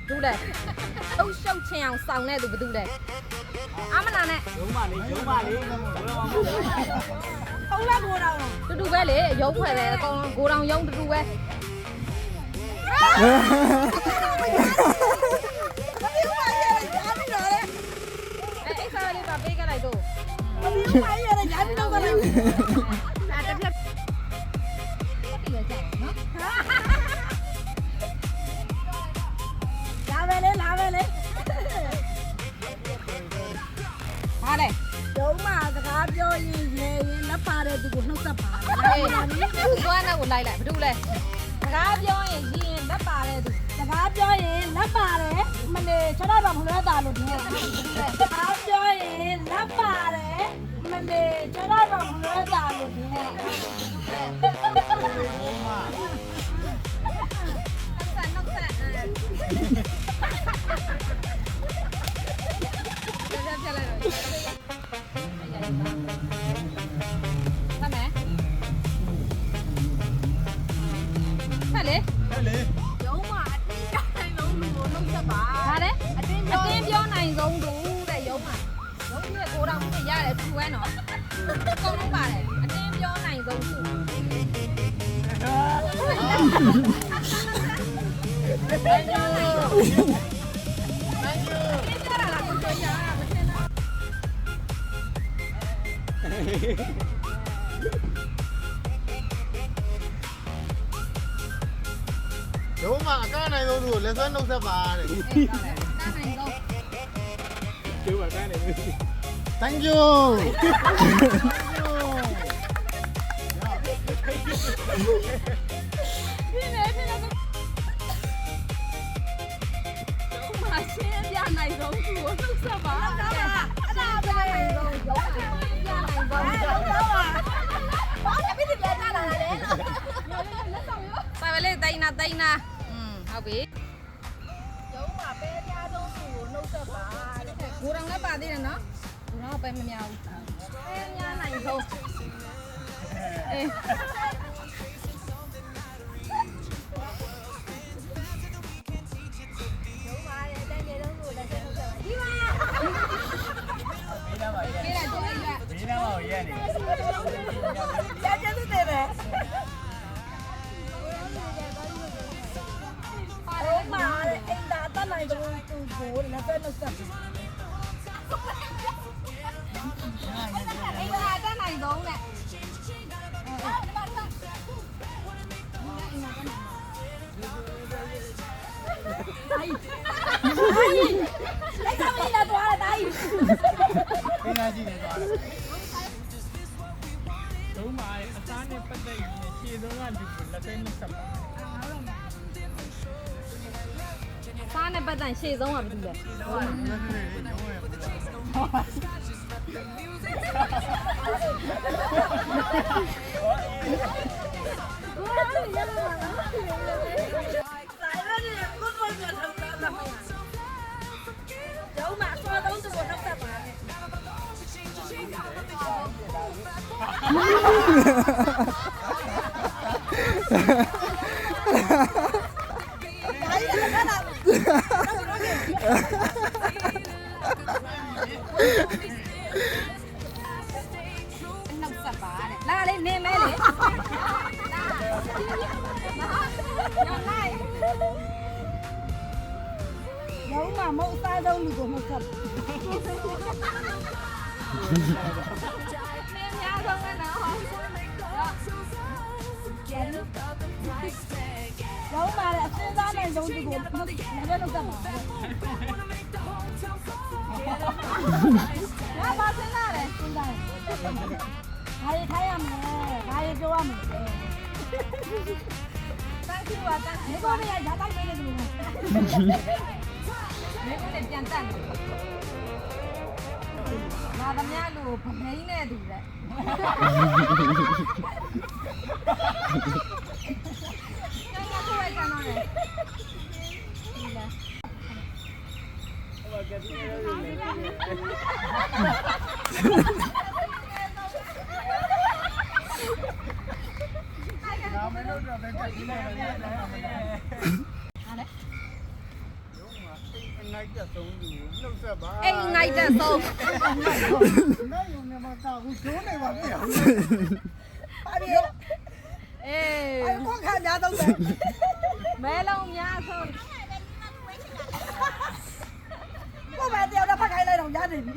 တူးလဲအုပ်ရှုပ်ချင်အောင်စောင်းတဲ့သူဘယ်သူလဲအမနာနဲ့ရုံးမလေးဟုတ်လားကိုတောင်တူတူပဲလေရုံးဖွဲ့တယ်အကောင်ကိုတောင်ရုံးတူတူပဲအဲ့စားလေးပါပေးကြလိုက်တော့မင်းမရရညာပြီးတော့ကလည်းအဲ့တစ်ဖြတ်ဒီလိုကြာနော်လာပဲလေဟာလေဒုံးမစကားပြောရင်ရေရင်လက်ပါတဲ့သူကိုနှုတ်ဆက်ပါအေးသူသွားနောက်ကိုလိုက်ဘာလို့လဲစကားပြောရင်ရင်လက်ပါတဲ့သူစကားပြောရင်လက်ပါတယ်မနေခြေတော့မလွဲတာလို့ပြောတယ်စကားပြောရင်လက်ပါတယ်မနေခြေတော့မလွဲတာလို့ပြောတယ်ရုံးမှာအတင်းပြောနိုင်ဆုံးလူကိုနှုတ်ဆက်ပါဟာလေအတင်းပြောနိုင်ဆုံးလူတဲ့ရုံးမှာရုံးကြီးကိုတော်မှုရတယ်သူပဲနော်အကုန်လုံးပါတယ်အတင်းပြောနိုင်ဆုံးလူရုံးမှာအကားနိုင်ဆုံးသူကိုလက်ဆွဲနှုတ်ဆက်ပါတဲ့ ကျိုးပါတိုင်းနေပြီ Thank you မရှင်းပြနိုင်ဆုံးသူကိုနှုတ်ဆက်ပါအဲ့ဒါပြနိုင်ဆုံးရုံးပြနိုင်ဆုံးဘာလဲပြည့်ပြလာလာလေလက်ဆောင်ရောပါပဲလေတိုင်းနာဟုတ်ပြီရုံးမှာပဲပြားဆုံးသူကိုနှုတ်ဆက်ပါတဲ့ကိုတောင်လည်းပါသေးတယ်နော်ကိုတော့ပဲမများဘူးပဲများနိုင်ဆုံးအေးရက်နေကြာကျသူတယ်ပဲအော်မာအင်တာတနိုင်တော့သူကိုလည်းပဲနှုတ်ဆက်အင်တာတနိုင်တော့နဲ့လိုက်ကြမင်းလာတော့တာတိုင်း ပင်နာကြည့်နေသွားတယ် ဒုံးမာအသားနဲ့ပတ်သက်ရင်ခြေဆုံးကလူကိုလက်သိမ်းမဆက်ပါ စားနဲ့ပတ်သက်ရှေ့ဆုံးကဘာလို့လဲလာလေနေမဲလေရုံးမှာမဟုတ်စားဆုံးလူကိုမဟုတ်ဘူးနေများဆုံးကနော်ရုံးမှာလည်းအစင်းစားနိုင်ဆုံးလူကိုမဟုတ်ဘူးလုပ်တတ်မှာငါပါစင်းလာတယ်စင်းစားဘာတွေထိုင်ရမလဲဘာတွေပြောရမလဲတန်းကျူပါတန်းဒီကောရရရတိုင်းနေတယ်လို့မင်းလည်းပြန်တတ်တယ်ငါသမ ्या လို့ဗမိန်နဲ့တူတဲ့ကျောင်းကကိုယ်ကန်တော့တယ်ဒီလားဟိုကတည်းက မင်းတို့တော့ပဲတက်ပြီးလိုက်တယ် ဟာလေ ငိုက်တဲ့သုံးသူနှုတ်ဆက်ပါ အိမ်ငိုက်တဲ့ဆုံး မဲယုံနေမှာတာဘူးကျိုးနေပါဗျာပါပြီ အေး အဲ့ခေါခါများတော့တယ် မဲလုံးများဆုံး ကိုမတယောက်တော့ဖတ်ခိုင်းလိုက်တော့ရနေပြီ